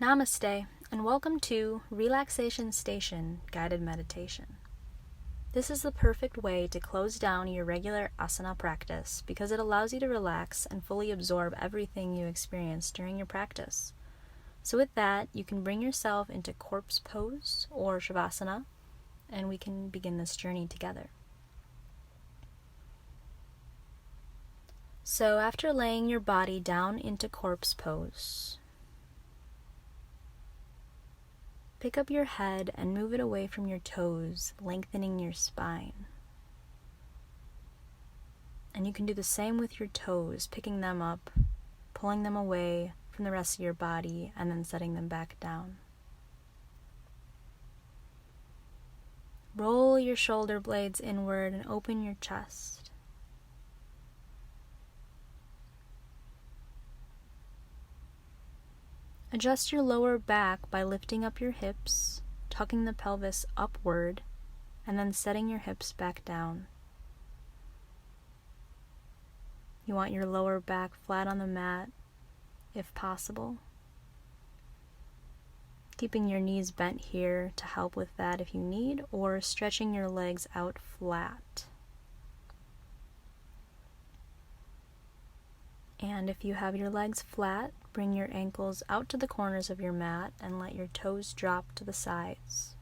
Namaste, and welcome to Relaxation Station Guided Meditation. This is the perfect way to close down your regular asana practice because it allows you to relax and fully absorb everything you experience during your practice. So with that, you can bring yourself into corpse pose or shavasana, and we can begin this journey together. So after laying your body down into corpse pose, pick up your head and move it away from your toes, lengthening your spine. And you can do the same with your toes, picking them up, pulling them away from the rest of your body, and then setting them back down. Roll your shoulder blades inward and open your chest. Adjust your lower back by lifting up your hips, tucking the pelvis upward, and then setting your hips back down. You want your lower back flat on the mat, if possible. Keeping your knees bent here to help with that if you need, or stretching your legs out flat. And if you have your legs flat, bring your ankles out to the corners of your mat and let your toes drop to the sides.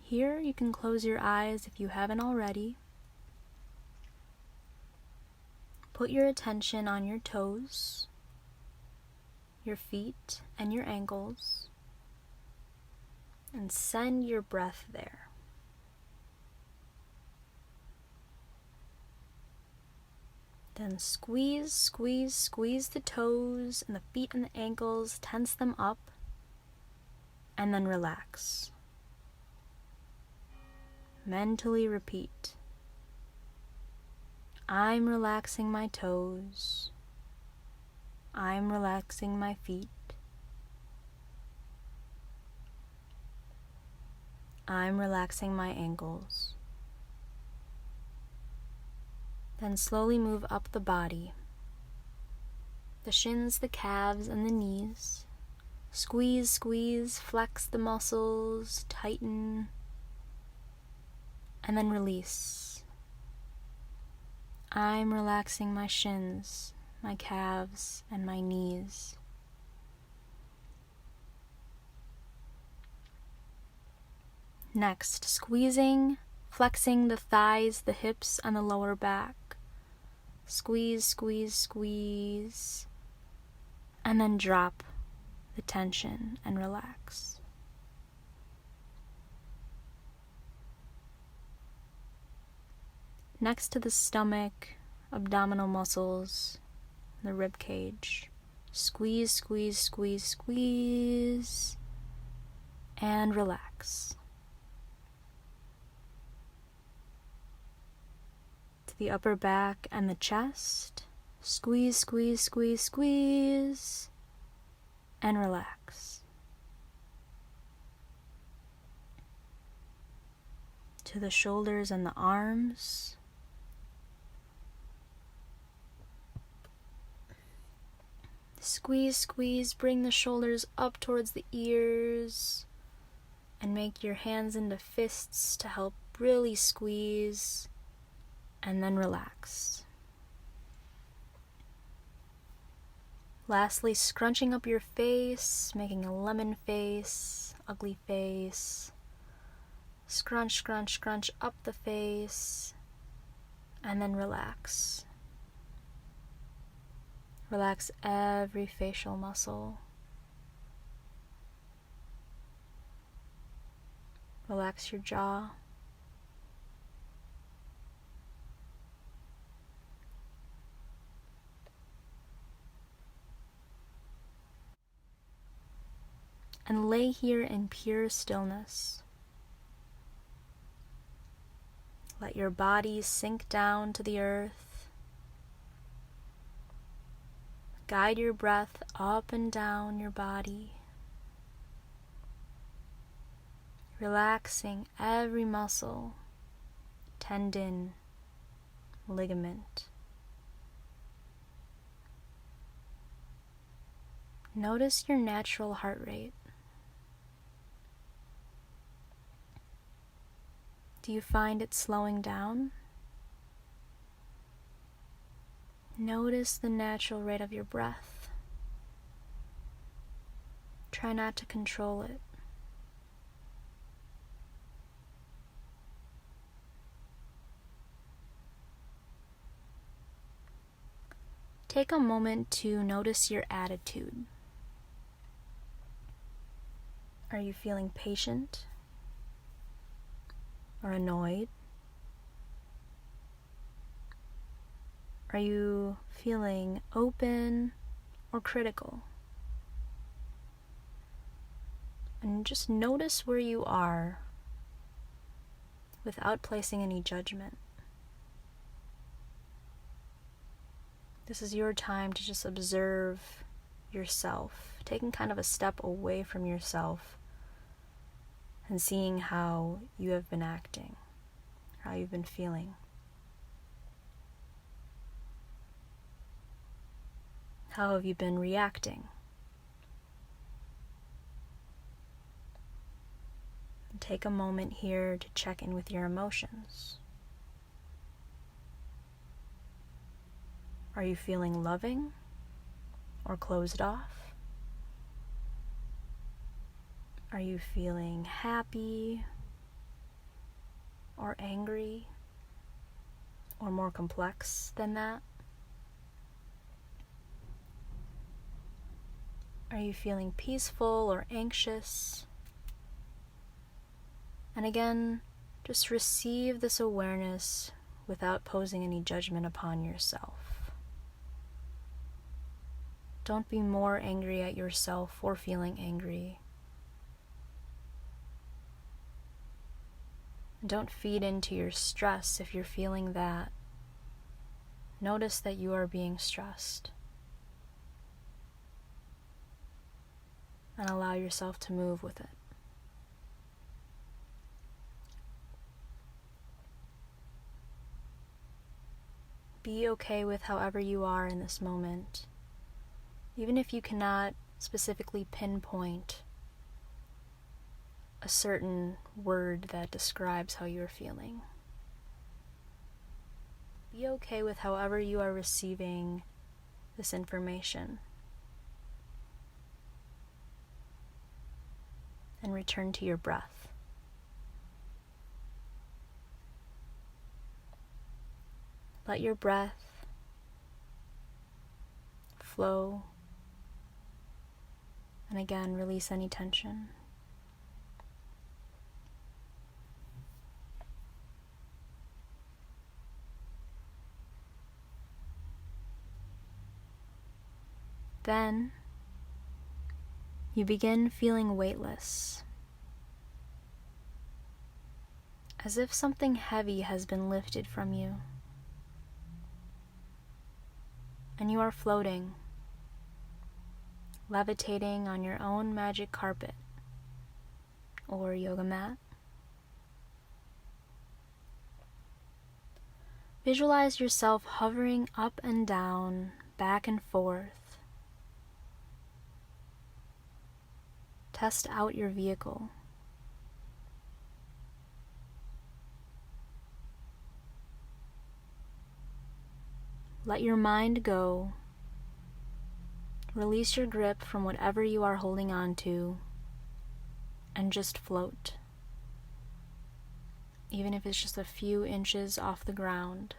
Here you can close your eyes if you haven't already. Put your attention on your toes, your feet, and your ankles, and send your breath there. Then squeeze, squeeze, squeeze the toes and the feet and the ankles, tense them up, and then relax. Mentally repeat, I'm relaxing my toes, I'm relaxing my feet, I'm relaxing my ankles. Then slowly move up the body, the shins, the calves, and the knees. Squeeze, squeeze, flex the muscles, tighten, and then release. I'm relaxing my shins, my calves, and my knees. Next, squeezing, flexing the thighs, the hips, and the lower back. Squeeze, squeeze, squeeze, and then drop the tension and relax. Next to the stomach, abdominal muscles, the rib cage. Squeeze, squeeze, squeeze, squeeze, and relax. The upper back and the chest. Squeeze, squeeze, squeeze, squeeze, and relax. To the shoulders and the arms. Squeeze, squeeze, bring the shoulders up towards the ears, and make your hands into fists to help really squeeze. And then relax. Lastly, scrunching up your face, making a lemon face, ugly face. Scrunch, scrunch, scrunch up the face, and then relax. Relax every facial muscle. Relax your jaw. And lay here in pure stillness. Let your body sink down to the earth. Guide your breath up and down your body, relaxing every muscle, tendon, ligament. Notice your natural heart rate. Do you find it slowing down? Notice the natural rate of your breath. Try not to control it. Take a moment to notice your attitude. Are you feeling patient or annoyed? Are you feeling open or critical? And just notice where you are without placing any judgment. This is your time to just observe yourself, taking kind of a step away from yourself and seeing how you have been acting, how you've been feeling. How have you been reacting? And take a moment here to check in with your emotions. Are you feeling loving or closed off? Are you feeling happy or angry or more complex than that? Are you feeling peaceful or anxious? And again, just receive this awareness without posing any judgment upon yourself. Don't be more angry at yourself for feeling angry. And don't feed into your stress if you're feeling that. Notice that you are being stressed. And allow yourself to move with it. Be okay with however you are in this moment, even if you cannot specifically pinpoint a certain word that describes how you're feeling. Be okay with however you are receiving this information. And return to your breath. Let your breath flow, and again, release any tension. Then, you begin feeling weightless, as if something heavy has been lifted from you, and you are floating, levitating on your own magic carpet or yoga mat. Visualize yourself hovering up and down, back and forth. Test out your vehicle. Let your mind go. Release your grip from whatever you are holding on to, and just float. Even if it's just a few inches off the ground.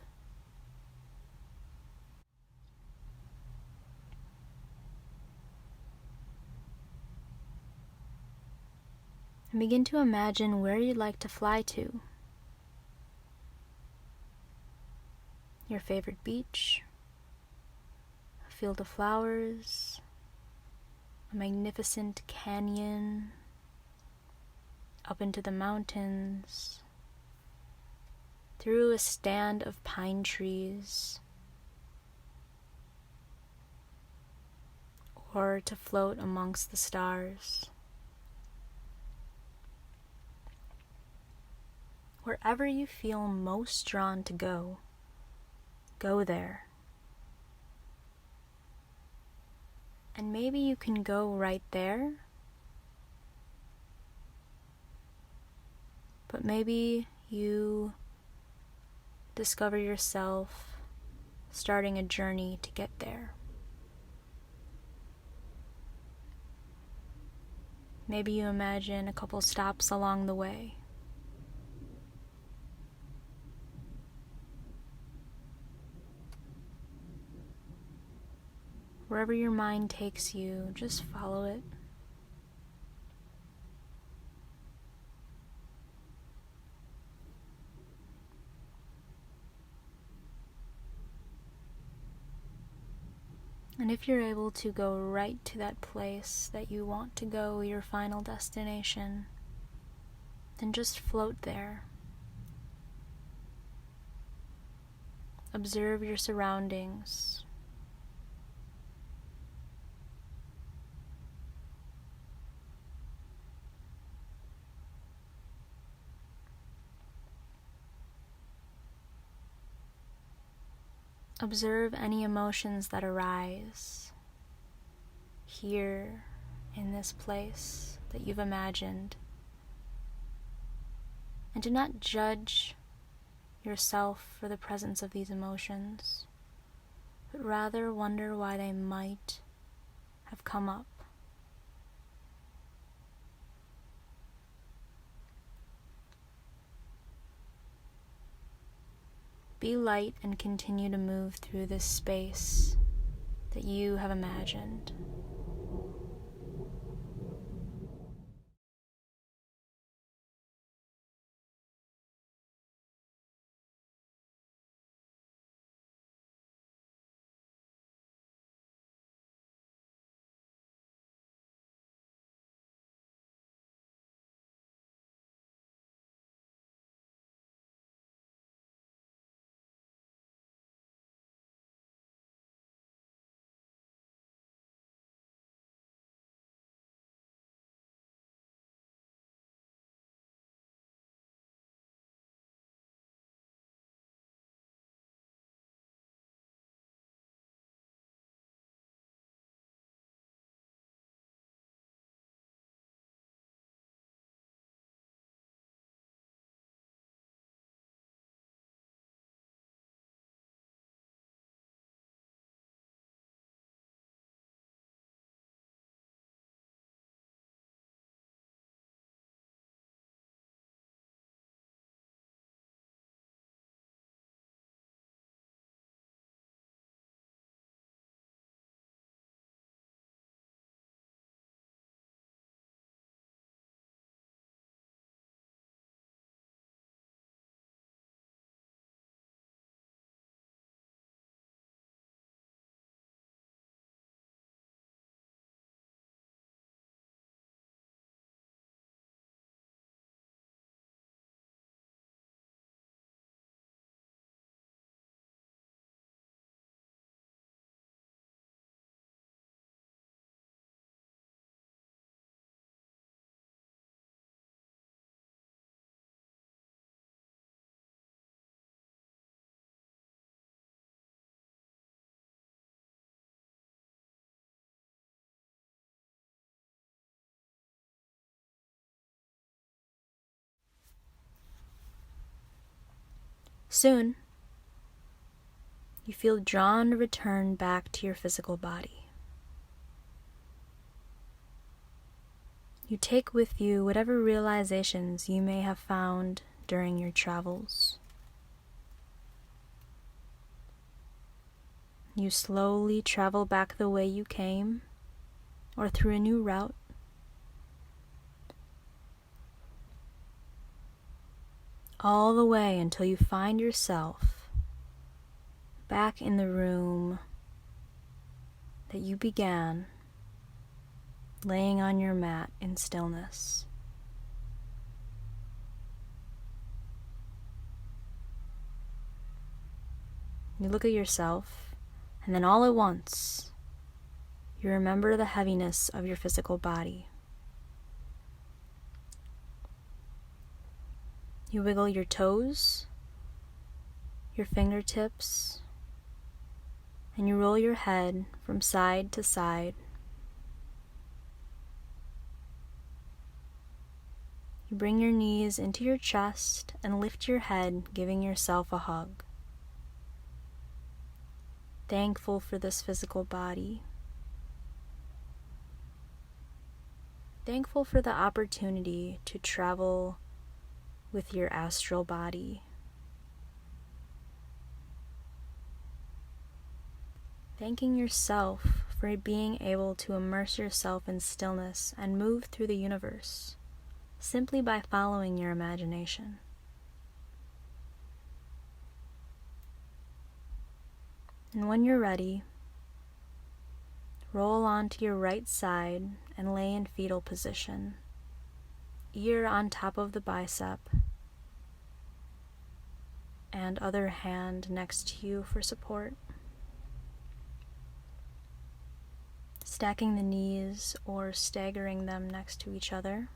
And begin to imagine where you'd like to fly to. Your favorite beach, a field of flowers, a magnificent canyon, up into the mountains, through a stand of pine trees, or to float amongst the stars. Wherever you feel most drawn to go, go there. And maybe you can go right there, but maybe you discover yourself starting a journey to get there. Maybe you imagine a couple stops along the way. Wherever your mind takes you, just follow it. And if you're able to go right to that place that you want to go, your final destination, then just float there. Observe your surroundings. Observe any emotions that arise here in this place that you've imagined. And do not judge yourself for the presence of these emotions, but rather wonder why they might have come up. Be light and continue to move through this space that you have imagined. Soon, you feel drawn to return back to your physical body. You take with you whatever realizations you may have found during your travels. You slowly travel back the way you came, or through a new route. All the way until you find yourself back in the room that you began, laying on your mat in stillness. You look at yourself, and then all at once, you remember the heaviness of your physical body. You wiggle your toes, your fingertips, and you roll your head from side to side You bring your knees into your chest and lift your head, giving yourself a hug. Thankful for this physical body. Thankful for the opportunity to travel with your astral body. Thanking yourself for being able to immerse yourself in stillness and move through the universe simply by following your imagination. And when you're ready, roll onto your right side and lay in fetal position, ear on top of the bicep, and other hand next to you for support. Stacking the knees or staggering them next to each other.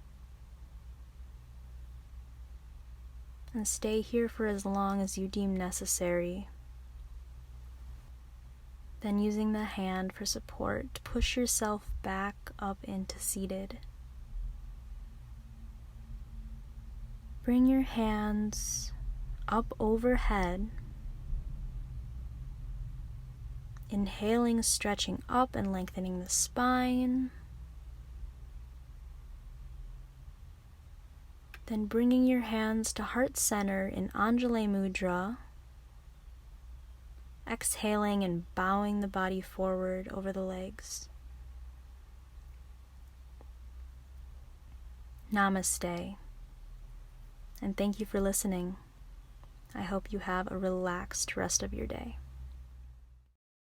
And stay here for as long as you deem necessary. Then using the hand for support, push yourself back up into seated. Bring your hands up overhead. Inhaling, stretching up and lengthening the spine. Then bringing your hands to heart center in Anjali Mudra. Exhaling and bowing the body forward over the legs. Namaste. And thank you for listening. I hope you have a relaxed rest of your day.